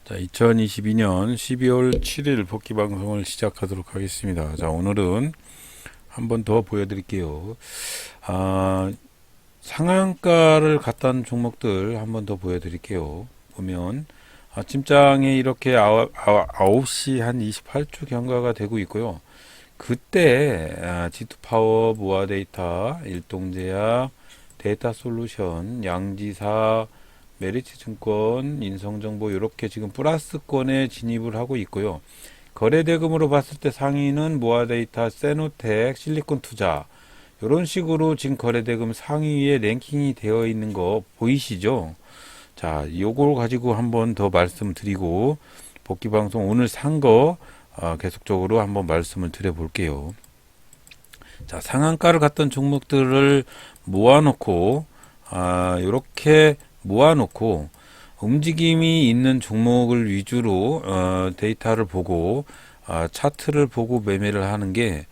자, 2022년 12월 7일 복귀 방송을 시작하도록 하겠습니다. 자, 오늘은 한 번 더 보여드릴게요. 아, 상한가를 갔던 종목들 한 번 더 보여드릴게요. 보면 아침장에 이렇게 9시 한 28주 경과가 되고 있고요. 그때 G2파워, 무화데이터, 일동제약, 데이터솔루션, 양지사, 메리츠증권, 인성정보 이렇게 지금 플러스권에 진입을 하고 있고요. 거래대금으로 봤을 때 상위는 모아데이터, 세노텍, 실리콘투자 이런 식으로 지금 거래대금 상위에 랭킹이 되어 있는 거 보이시죠? 자, 요걸 가지고 한번 더 말씀드리고 복귀방송 오늘 산 거 계속적으로 한번 말씀을 드려볼게요. 자, 상한가를 갔던 종목들을 모아놓고 이렇게 모아놓고 움직임이 있는 종목을 위주로 데이터를 보고 차트를 보고 매매를 하는 게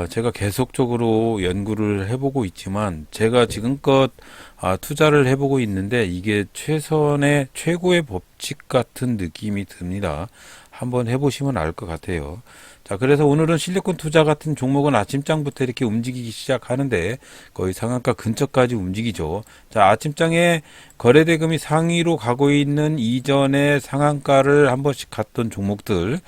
제가 계속적으로 연구를 해보고 있지만 제가 지금껏 투자를 해보고 있는데 이게 최고의 법칙 같은 느낌이 듭니다. 한번 해보시면 알 것 같아요. 자, 그래서 오늘은 실리콘 투자 같은 종목은 아침장부터 이렇게 움직이기 시작하는데 거의 상한가 근처까지 움직이죠. 자, 아침장에 거래대금이 상위로 가고 있는 이전에 상한가를 한 번씩 갔던 종목들,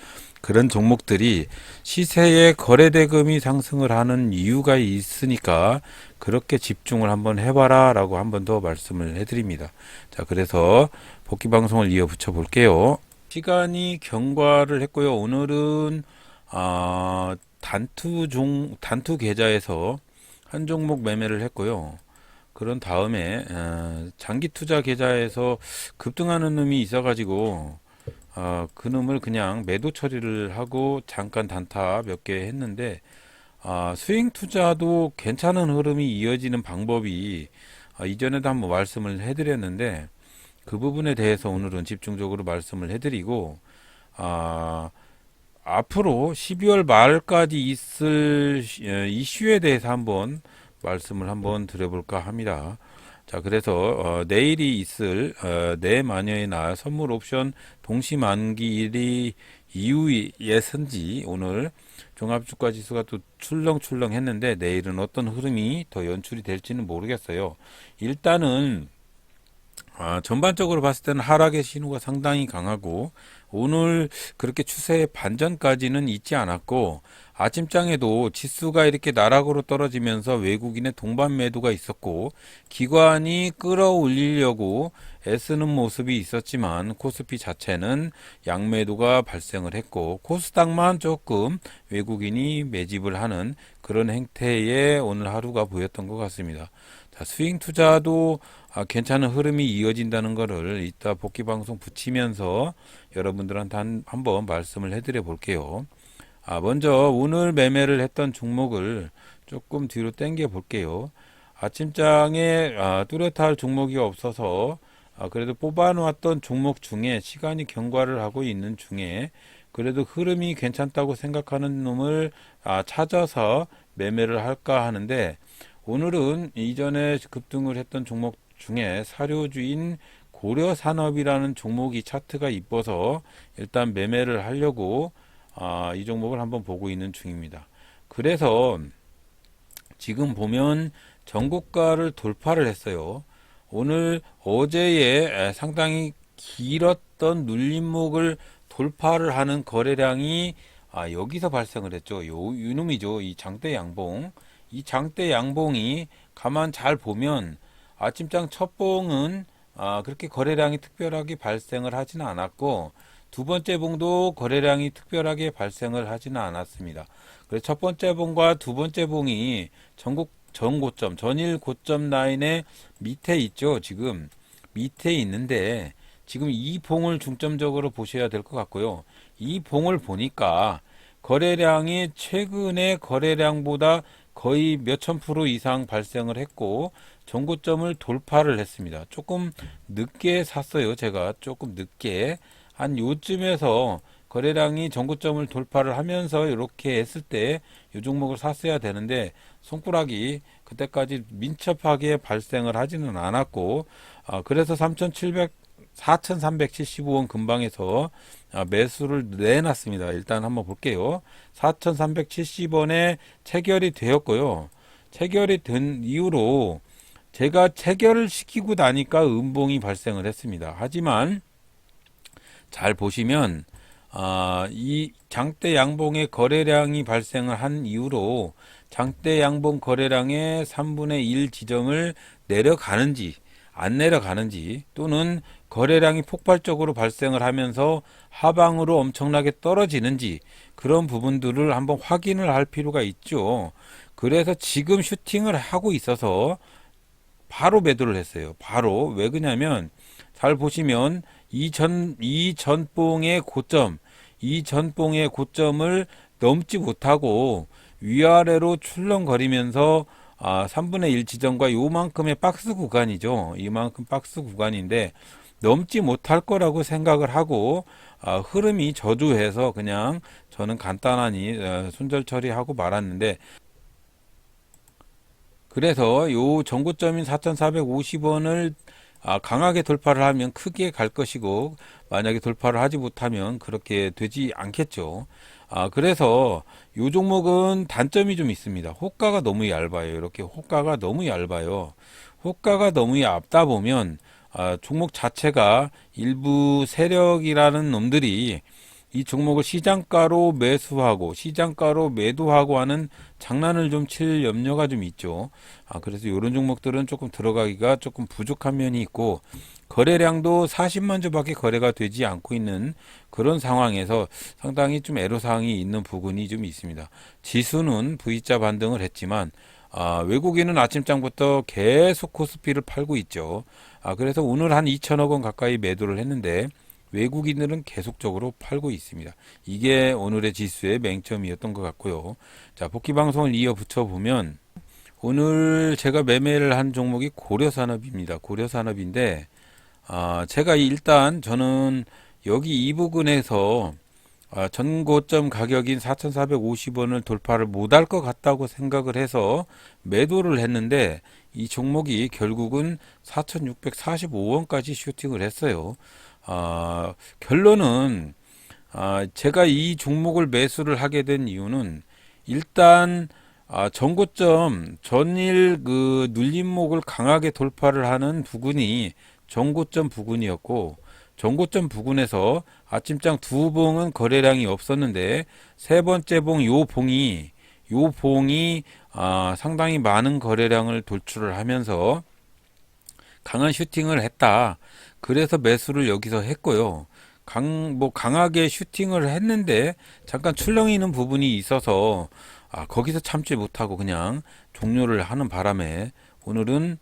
그런 종목들이 시세에 거래대금이 상승을 하는 이유가 있으니까 그렇게 집중을 한번 해봐라 라고 한 번 더 말씀을 해드립니다. 자, 그래서 복귀 방송을 이어 붙여 볼게요. 시간이 경과를 했고요. 오늘은 단투 계좌에서 한 종목 매매를 했고요. 그런 다음에 장기 투자 계좌에서 급등하는 놈이 있어가지고 그 놈을 그냥 매도 처리를 하고 잠깐 단타 몇 개 했는데 수익 투자도 괜찮은 흐름이 이어지는 방법이 이전에도 한번 말씀을 해드렸는데 그 부분에 대해서 오늘은 집중적으로 말씀을 해드리고 앞으로 12월 말까지 있을 이슈에 대해서 한번 말씀을 한번 드려볼까 합니다. 자, 그래서 내일이 있을 내마녀의 날 선물 옵션 동시 만기일이 이후에선지 오늘 종합주가 지수가 또 출렁출렁 했는데 내일은 어떤 흐름이 더 연출이 될지는 모르겠어요. 일단은 전반적으로 봤을 때는 하락의 신호가 상당히 강하고 오늘 그렇게 추세의 반전까지는 있지 않았고 아침장에도 지수가 이렇게 나락으로 떨어지면서 외국인의 동반 매도가 있었고 기관이 끌어올리려고 애쓰는 모습이 있었지만 코스피 자체는 양매도가 발생을 했고 코스닥만 조금 외국인이 매집을 하는 그런 행태의 오늘 하루가 보였던 것 같습니다. 자, 스윙 투자도 괜찮은 흐름이 이어진다는 것을 이따 복귀 방송 붙이면서 여러분들한테 한번 말씀을 해드려 볼게요. 먼저 오늘 매매를 했던 종목을 조금 뒤로 당겨 볼게요. 아침장에 뚜렷할 종목이 없어서 그래도 뽑아놓았던 종목 중에 시간이 경과를 하고 있는 중에 그래도 흐름이 괜찮다고 생각하는 놈을 찾아서 매매를 할까 하는데 오늘은 이전에 급등을 했던 종목 중에 사료주인 고려산업이라는 종목이 차트가 이뻐서 일단 매매를 하려고 이 종목을 한번 보고 있는 중입니다. 그래서 지금 보면 전고가를 돌파를 했어요. 오늘 어제에 상당히 길었던 눌림목을 돌파를 하는 거래량이 여기서 발생을 했죠. 요놈이죠. 이 장대 양봉. 이 장대 양봉이 가만 잘 보면 아침장 첫 봉은 그렇게 거래량이 특별하게 발생을 하지는 않았고 두 번째 봉도 거래량이 특별하게 발생을 하지는 않았습니다. 그래서 첫 번째 봉과 두 번째 봉이 전고점, 전일 고점 라인의 밑에 있죠. 지금 밑에 있는데 지금 이 봉을 중점적으로 보셔야 될 것 같고요. 이 봉을 보니까 거래량이 최근의 거래량보다 거의 몇천 프로 이상 발생을 했고 전고점을 돌파를 했습니다. 조금 늦게 샀어요. 제가 조금 늦게 한 요쯤에서 거래량이 전고점을 돌파를 하면서 이렇게 했을 때 이 종목을 샀어야 되는데 손가락이 그때까지 민첩하게 발생을 하지는 않았고 그래서 3,700 4,375원 근방에서 매수를 내놨습니다. 일단 한번 볼게요. 4,370원에 체결이 되었고요. 체결이 된 이후로 제가 체결을 시키고 나니까 음봉이 발생을 했습니다. 하지만 잘 보시면 이 장대 양봉의 거래량이 발생을 한 이후로 장대 양봉 거래량의 3분의 1 지점을 내려가는지 안 내려가는지, 또는 거래량이 폭발적으로 발생을 하면서 하방으로 엄청나게 떨어지는지, 그런 부분들을 한번 확인을 할 필요가 있죠. 그래서 지금 슈팅을 하고 있어서 바로 매도를 했어요. 바로. 왜 그러냐면 잘 보시면 이 전봉의 고점을 넘지 못하고 위아래로 출렁거리면서 3분의 1 지점과 요만큼의 박스 구간이죠. 이만큼 박스 구간인데 넘지 못할 거라고 생각을 하고 흐름이 저조해서 그냥 저는 간단하니 손절 처리하고 말았는데, 그래서 요 전고점인 4,450원을 강하게 돌파를 하면 크게 갈 것이고, 만약에 돌파를 하지 못하면 그렇게 되지 않겠죠. 그래서 요 종목은 단점이 좀 있습니다. 호가가 너무 얇아요. 이렇게 호가가 너무 얇아요. 호가가 너무 얇다 보면 종목 자체가 일부 세력이라는 놈들이 이 종목을 시장가로 매수하고 시장가로 매도하고 하는 장난을 좀 칠 염려가 좀 있죠. 그래서 이런 종목들은 조금 들어가기가 조금 부족한 면이 있고, 거래량도 40만 주밖에 거래가 되지 않고 있는 그런 상황에서 상당히 좀 애로사항이 있는 부분이 좀 있습니다. 지수는 V자 반등을 했지만 외국인은 아침장부터 계속 코스피를 팔고 있죠. 그래서 오늘 한 2천억 원 가까이 매도를 했는데 외국인들은 계속적으로 팔고 있습니다. 이게 오늘의 지수의 맹점이었던 것 같고요. 자, 복귀 방송을 이어 붙여보면 오늘 제가 매매를 한 종목이 고려산업입니다. 고려산업인데 제가 일단 저는 여기 이 부근에서 전고점 가격인 4,450원을 돌파를 못할 것 같다고 생각을 해서 매도를 했는데, 이 종목이 결국은 4,645원까지 슈팅을 했어요. 결론은 제가 이 종목을 매수를 하게 된 이유는 일단 전고점 전일 그 눌림목을 강하게 돌파를 하는 부근이 전고점 부근이었고, 전고점 부근에서 아침장 두 봉은 거래량이 없었는데 세 번째 봉 요 봉이 상당히 많은 거래량을 돌출을 하면서 강한 슈팅을 했다. 그래서 매수를 여기서 했고요. 강하게 슈팅을 했는데 잠깐 출렁이는 부분이 있어서 거기서 참지 못하고 그냥 종료를 하는 바람에 오늘은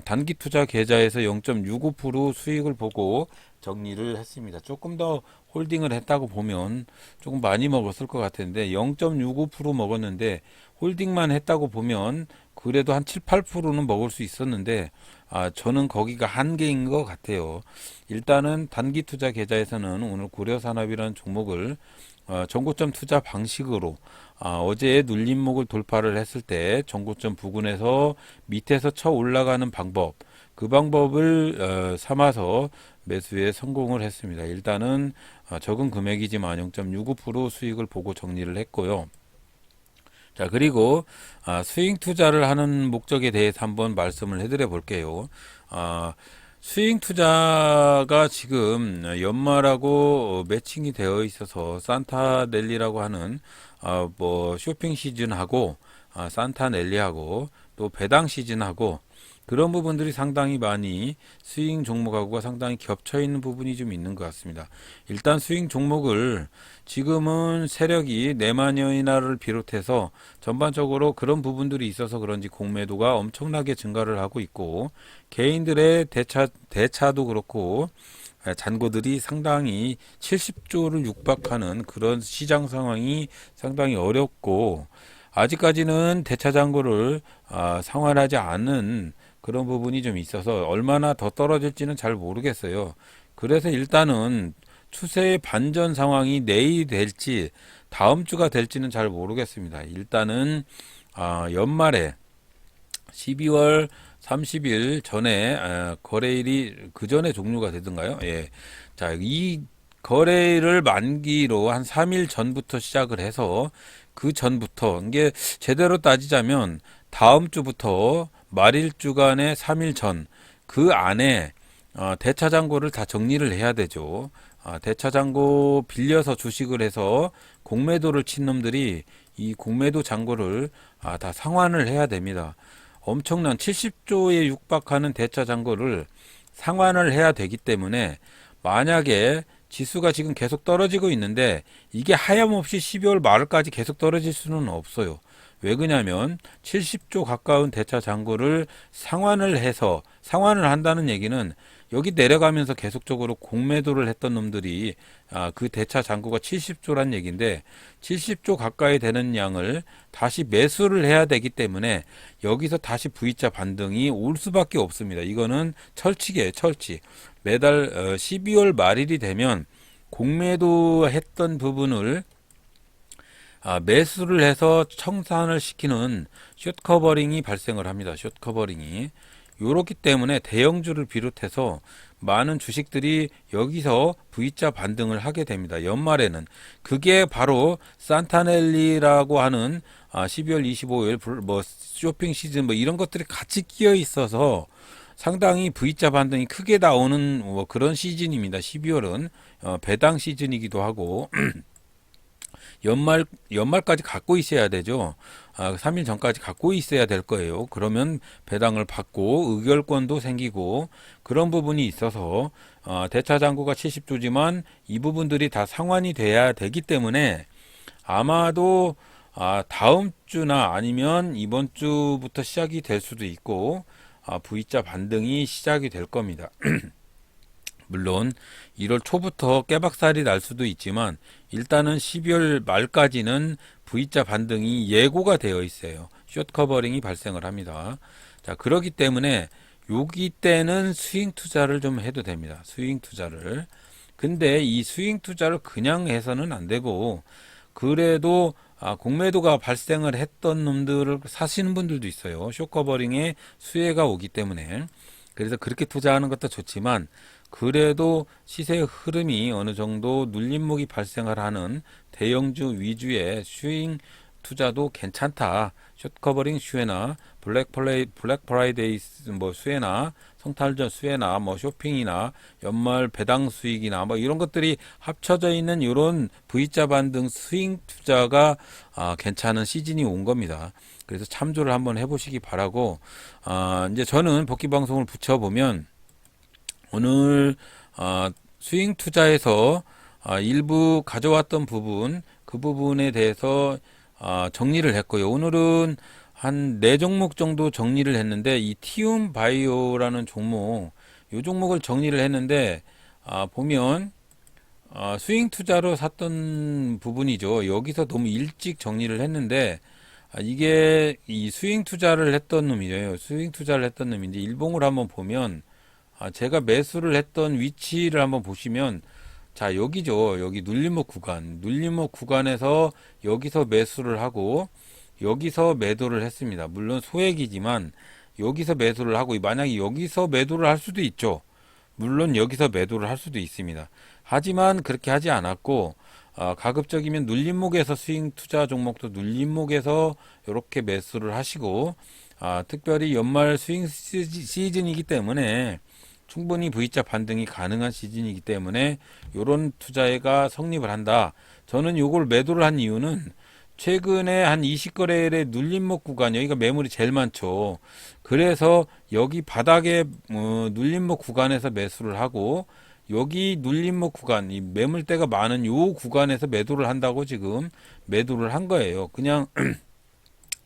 단기 투자 계좌에서 0.65% 수익을 보고 정리를 했습니다. 조금 더 홀딩을 했다고 보면 조금 많이 먹었을 것 같은데 0.65% 먹었는데 홀딩만 했다고 보면 그래도 한 7, 8%는 먹을 수 있었는데 저는 거기가 한계인 것 같아요. 일단은 단기 투자 계좌에서는 오늘 고려산업이라는 종목을 전고점 투자 방식으로 어제 눌림목을 돌파를 했을 때 전고점 부근에서 밑에서 쳐 올라가는 방법, 그 방법을 삼아서 매수에 성공을 했습니다. 일단은 적은 금액이지만 0.65% 수익을 보고 정리를 했고요. 자, 그리고 스윙 투자를 하는 목적에 대해서 한번 말씀을 해드려 볼게요. 스윙 투자가 지금 연말하고 매칭이 되어 있어서 산타넬리라고 하는 뭐 쇼핑 시즌하고 산타넬리하고 또 배당 시즌하고 그런 부분들이 상당히 많이 스윙 종목하고 상당히 겹쳐 있는 부분이 좀 있는 것 같습니다. 일단 스윙 종목을 지금은 세력이 내마녀이나를 비롯해서 전반적으로 그런 부분들이 있어서 그런지 공매도가 엄청나게 증가를 하고 있고, 개인들의 대차도 그렇고 잔고들이 상당히 70조를 육박하는 그런 시장 상황이 상당히 어렵고, 아직까지는 대차 잔고를 상환하지 않은 그런 부분이 좀 있어서 얼마나 더 떨어질지는 잘 모르겠어요. 그래서 일단은 추세의 반전 상황이 내일이 될지 다음 주가 될지는 잘 모르겠습니다. 일단은 연말에 12월 30일 전에 거래일이 그 전에 종료가 되던가요? 예. 자, 이 거래를 만기로 한 3일 전부터 시작을 해서 그 전부터 이게 제대로 따지자면 다음 주부터 말일 주간의 3일 전 그 안에 대차장고를 다 정리를 해야 되죠. 대차장고 빌려서 주식을 해서 공매도를 친 놈들이 이 공매도 잔고를 다 상환을 해야 됩니다. 엄청난 70조에 육박하는 대차장고를 상환을 해야 되기 때문에 만약에 지수가 지금 계속 떨어지고 있는데 이게 하염없이 12월 말까지 계속 떨어질 수는 없어요. 왜 그러냐면 70조 가까운 대차 잔고를 상환을 한다는 얘기는 여기 내려가면서 계속적으로 공매도를 했던 놈들이 그 대차 잔고가 70조란 얘기인데 70조 가까이 되는 양을 다시 매수를 해야 되기 때문에 여기서 다시 V자 반등이 올 수밖에 없습니다. 이거는 철칙이에요, 철칙. 매달 12월 말일이 되면 공매도 했던 부분을 매수를 해서 청산을 시키는 숏커버링이 발생을 합니다. 숏커버링이. 요렇기 때문에 대형주를 비롯해서 많은 주식들이 여기서 V자 반등을 하게 됩니다. 연말에는. 그게 바로 산타넬리라고 하는 12월 25일 뭐 쇼핑 시즌 뭐 이런 것들이 같이 끼어 있어서 상당히 V자 반등이 크게 나오는 뭐 그런 시즌입니다. 12월은 배당 시즌이기도 하고 연말까지 갖고 있어야 되죠. 3일 전까지 갖고 있어야 될 거예요. 그러면 배당을 받고 의결권도 생기고 그런 부분이 있어서 대차장고가 70조지만 이 부분들이 다 상환이 돼야 되기 때문에 아마도 다음 주나 아니면 이번 주부터 시작이 될 수도 있고 V자 반등이 시작이 될 겁니다. 물론 1월 초부터 깨박살이 날 수도 있지만 일단은 12월 말까지는 V자 반등이 예고가 되어 있어요. 숏커버링이 발생을 합니다. 자, 그렇기 때문에 여기 때는 스윙 투자를 좀 해도 됩니다. 스윙 투자를. 근데 이 스윙 투자를 그냥 해서는 안 되고 그래도 공매도가 발생을 했던 놈들을 사시는 분들도 있어요. 숏커버링에 수혜가 오기 때문에. 그래서 그렇게 투자하는 것도 좋지만 그래도 시세의 흐름이 어느 정도 눌림목이 발생을 하는 대형주 위주의 스윙 투자도 괜찮다. 숏커버링 수혜나 블랙 프라이데이 뭐 수혜나 성탄절 수혜나 뭐 쇼핑이나 연말 배당 수익이나 뭐 이런 것들이 합쳐져 있는 이런 V자 반등 스윙 투자가 괜찮은 시즌이 온 겁니다. 그래서 참조를 한번 해보시기 바라고 이제 저는 복귀 방송을 붙여보면 오늘 스윙 투자에서 일부 가져왔던 부분 그 부분에 대해서 정리를 했고요. 오늘은 한 4종목 정도 정리를 했는데 이 티움 바이오라는 종목 이 종목을 정리를 했는데 보면 스윙 투자로 샀던 부분이죠. 여기서 너무 일찍 정리를 했는데 이게 이 스윙 투자를 했던 놈이에요. 스윙 투자를 했던 놈인데 일봉을 한번 보면 제가 매수를 했던 위치를 한번 보시면 자 여기죠. 여기 눌림목 구간에서 여기서 매수를 하고 여기서 매도를 했습니다. 물론 소액이지만 여기서 매수를 하고 만약에 여기서 매도를 할 수도 있죠. 물론 여기서 매도를 할 수도 있습니다. 하지만 그렇게 하지 않았고 가급적이면 눌림목에서 스윙 투자 종목도 눌림목에서 이렇게 매수를 하시고 특별히 연말 스윙 시즌이기 때문에 충분히 V자 반등이 가능한 시즌이기 때문에 이런 투자가 성립을 한다. 저는 이걸 매도를 한 이유는 최근에 한 20거래일의 눌림목 구간 여기가 매물이 제일 많죠. 그래서 여기 바닥에 눌림목 구간에서 매수를 하고 여기 눌림목 구간 이 매물대가 많은 요 구간에서 매도를 한다고 지금 매도를 한 거예요. 그냥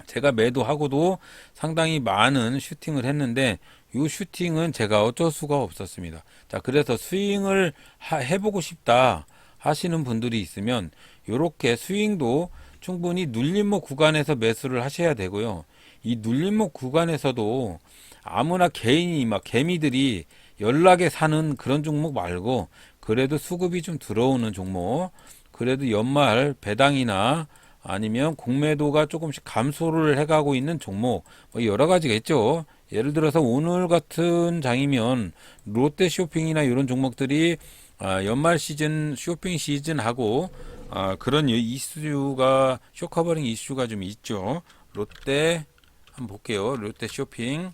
제가 매도하고도 상당히 많은 슈팅을 했는데 이 슈팅은 제가 어쩔 수가 없었습니다. 자, 그래서 스윙을 해보고 싶다 하시는 분들이 있으면 이렇게 스윙도 충분히 눌림목 구간에서 매수를 하셔야 되고요. 이 눌림목 구간에서도 아무나 개인이 막 개미들이 연락에 사는 그런 종목 말고 그래도 수급이 좀 들어오는 종목 그래도 연말 배당이나 아니면 공매도가 조금씩 감소를 해가고 있는 종목 뭐 여러 가지가 있죠. 예를 들어서 오늘 같은 장이면 롯데 쇼핑이나 이런 종목들이 연말 시즌 쇼핑 시즌하고 그런 이슈가 쇼커버링 이슈가 좀 있죠. 롯데 한번 볼게요. 롯데 쇼핑.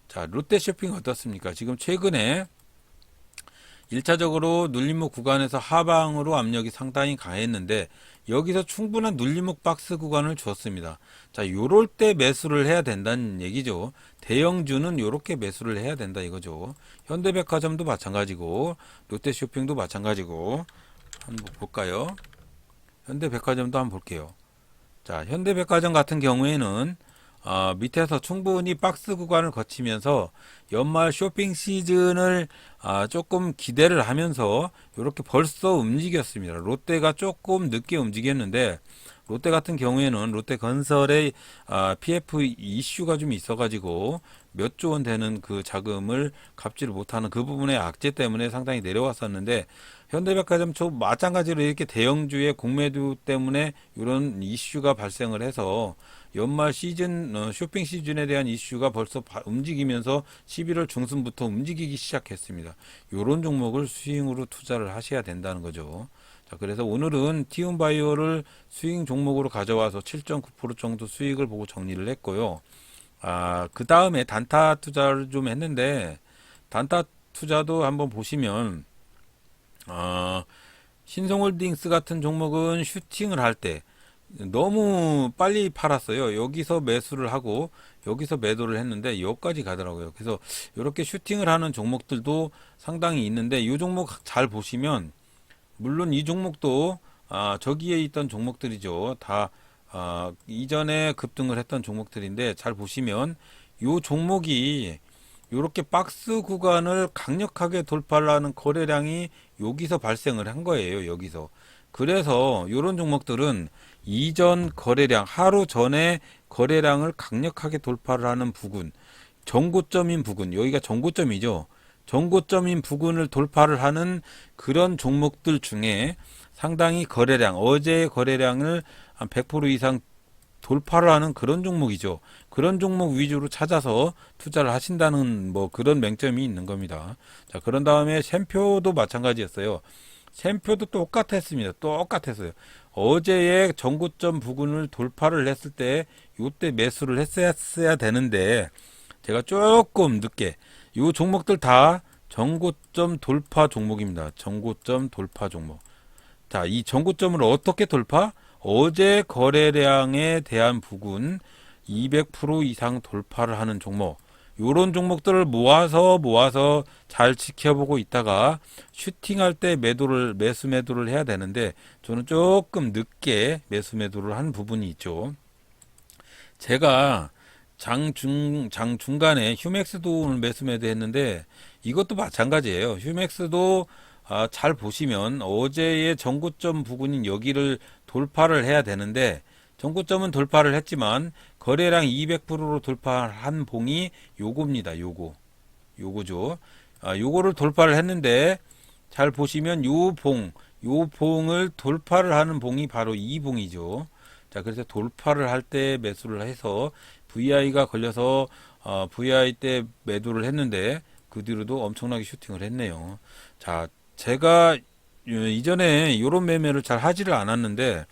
자, 롯데 쇼핑 어떻습니까? 지금 최근에 1차적으로 눌림목 구간에서 하방으로 압력이 상당히 강했는데 여기서 충분한 눌림목 박스 구간을 줬습니다. 자, 요럴 때 매수를 해야 된다는 얘기죠. 대형주는 요렇게 매수를 해야 된다 이거죠. 현대백화점도 마찬가지고 롯데쇼핑도 마찬가지고 한번 볼까요? 현대백화점도 한번 볼게요. 자, 현대백화점 같은 경우에는 밑에서 충분히 박스 구간을 거치면서 연말 쇼핑 시즌을 조금 기대를 하면서 이렇게 벌써 움직였습니다. 롯데가 조금 늦게 움직였는데 롯데 같은 경우에는 롯데건설의 PF 이슈가 좀 있어가지고 몇 조 원 되는 그 자금을 갚지를 못하는 그 부분의 악재 때문에 상당히 내려왔었는데 현대백화점 마찬가지로 이렇게 대형주의 공매도 때문에 이런 이슈가 발생을 해서 연말 시즌 쇼핑 시즌에 대한 이슈가 벌써 움직이면서 11월 중순부터 움직이기 시작했습니다. 이런 종목을 수익으로 투자를 하셔야 된다는 거죠. 자, 그래서 오늘은 티움바이오를 수익 종목으로 가져와서 7.9% 정도 수익을 보고 정리를 했고요. 그 다음에 단타 투자를 좀 했는데 단타 투자도 한번 보시면 신성홀딩스 같은 종목은 슈팅을 할 때 너무 빨리 팔았어요. 여기서 매수를 하고 여기서 매도를 했는데 여기까지 가더라고요. 그래서 이렇게 슈팅을 하는 종목들도 상당히 있는데 이 종목 잘 보시면 물론 이 종목도 저기에 있던 종목들이죠. 다 이전에 급등을 했던 종목들인데 잘 보시면 이 종목이 이렇게 박스 구간을 강력하게 돌파를 하는 거래량이 여기서 발생을 한 거예요. 여기서. 그래서 이런 종목들은 이전 거래량, 하루 전에 거래량을 강력하게 돌파를 하는 부근, 정고점인 부근, 여기가 정고점이죠. 정고점인 부근을 돌파를 하는 그런 종목들 중에 상당히 거래량, 어제의 거래량을 한 100% 이상 돌파를 하는 그런 종목이죠. 그런 종목 위주로 찾아서 투자를 하신다는 뭐 그런 맹점이 있는 겁니다. 자, 그런 다음에 샘표도 마찬가지였어요. 샘표도 똑같았습니다. 똑같았어요. 어제의 정고점 부근을 돌파를 했을 때 이때 매수를 했어야 되는데 제가 조금 늦게 이 종목들 다 정고점 돌파 종목입니다. 정고점 돌파 종목. 자, 이 정고점을 어떻게 돌파? 어제 거래량에 대한 부근 200% 이상 돌파를 하는 종목. 요런 종목들을 모아서 잘 지켜보고 있다가 슈팅할 때 매수 매도를 해야 되는데 저는 조금 늦게 매수 매도를 한 부분이 있죠. 제가 장 중간에 휴맥스도 오늘 매수 매도했는데 이것도 마찬가지예요. 휴맥스도 잘 보시면 어제의 정고점 부근인 여기를 돌파를 해야 되는데 정고점은 돌파를 했지만 거래량 200%로 돌파한 봉이 요겁니다. 요거죠. 요거를 돌파를 했는데 잘 보시면 요 봉을 돌파를 하는 봉이 바로 이 봉이죠. 자, 그래서 돌파를 할 때 매수를 해서 VI가 걸려서 VI 때 매도를 했는데 그 뒤로도 엄청나게 슈팅을 했네요. 자, 제가 이전에 이런 매매를 잘 하지를 않았는데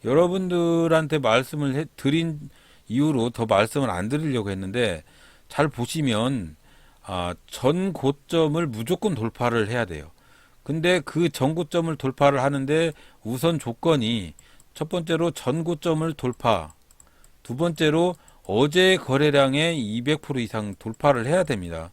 여러분들한테 말씀을 드린 이후로 더 말씀을 안 드리려고 했는데 잘 보시면 전 고점을 무조건 돌파를 해야 돼요. 근데 그 전 고점을 돌파를 하는데 우선 조건이 첫 번째로 전 고점을 돌파, 두 번째로 어제 거래량의 200% 이상 돌파를 해야 됩니다.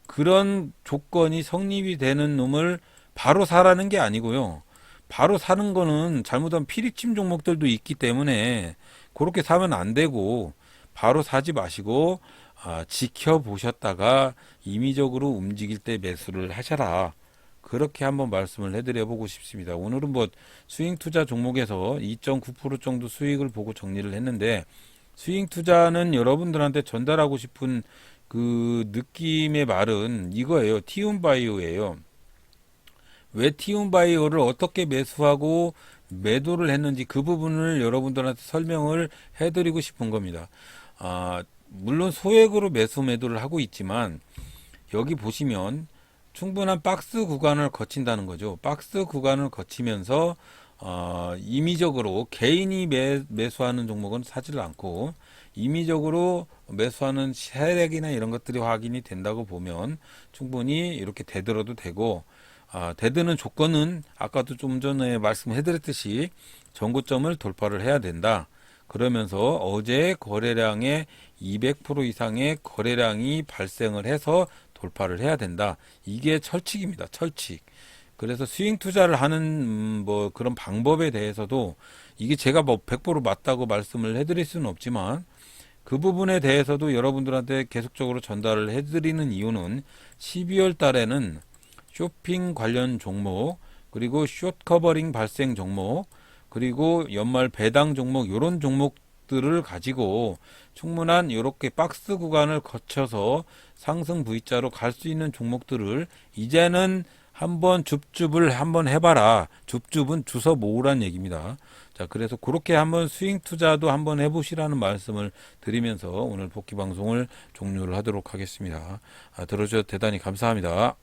그런 조건이 성립이 되는 놈을 바로 사라는 게 아니고요. 바로 사는 거는 잘못하면 피리침 종목들도 있기 때문에 그렇게 사면 안 되고 바로 사지 마시고 지켜보셨다가 임의적으로 움직일 때 매수를 하셔라. 그렇게 한번 말씀을 해드려 보고 싶습니다. 오늘은 뭐 스윙 투자 종목에서 2.9% 정도 수익을 보고 정리를 했는데 스윙 투자는 여러분들한테 전달하고 싶은 그 느낌의 말은 이거예요. 티움바이오예요. 왜 티움바이오를 어떻게 매수하고 매도를 했는지 그 부분을 여러분들한테 설명을 해드리고 싶은 겁니다. 물론 소액으로 매도를 하고 있지만 여기 보시면 충분한 박스 구간을 거친다는 거죠. 박스 구간을 거치면서 임의적으로 개인이 매수하는 종목은 사지를 않고 임의적으로 매수하는 세력이나 이런 것들이 확인이 된다고 보면 충분히 이렇게 되들어도 되고, 되드는 조건은 아까도 좀 전에 말씀해드렸듯이 전고점을 돌파를 해야 된다. 그러면서 어제 거래량의 200% 이상의 거래량이 발생을 해서 돌파를 해야 된다. 이게 철칙입니다. 철칙. 그래서 스윙 투자를 하는 뭐 그런 방법에 대해서도 이게 제가 뭐 100% 맞다고 말씀을 해드릴 수는 없지만 그 부분에 대해서도 여러분들한테 계속적으로 전달을 해드리는 이유는 12월 달에는 쇼핑 관련 종목, 그리고 숏 커버링 발생 종목, 그리고 연말 배당 종목, 이런 종목들을 가지고 충분한 이렇게 박스 구간을 거쳐서 상승 V자로 갈 수 있는 종목들을 이제는 한번 줍줍을 한번 해봐라. 줍줍은 주워 모으란 얘기입니다. 자, 그래서 그렇게 한번 스윙 투자도 한번 해보시라는 말씀을 드리면서 오늘 복귀 방송을 종료를 하도록 하겠습니다. 들어주셔서 대단히 감사합니다.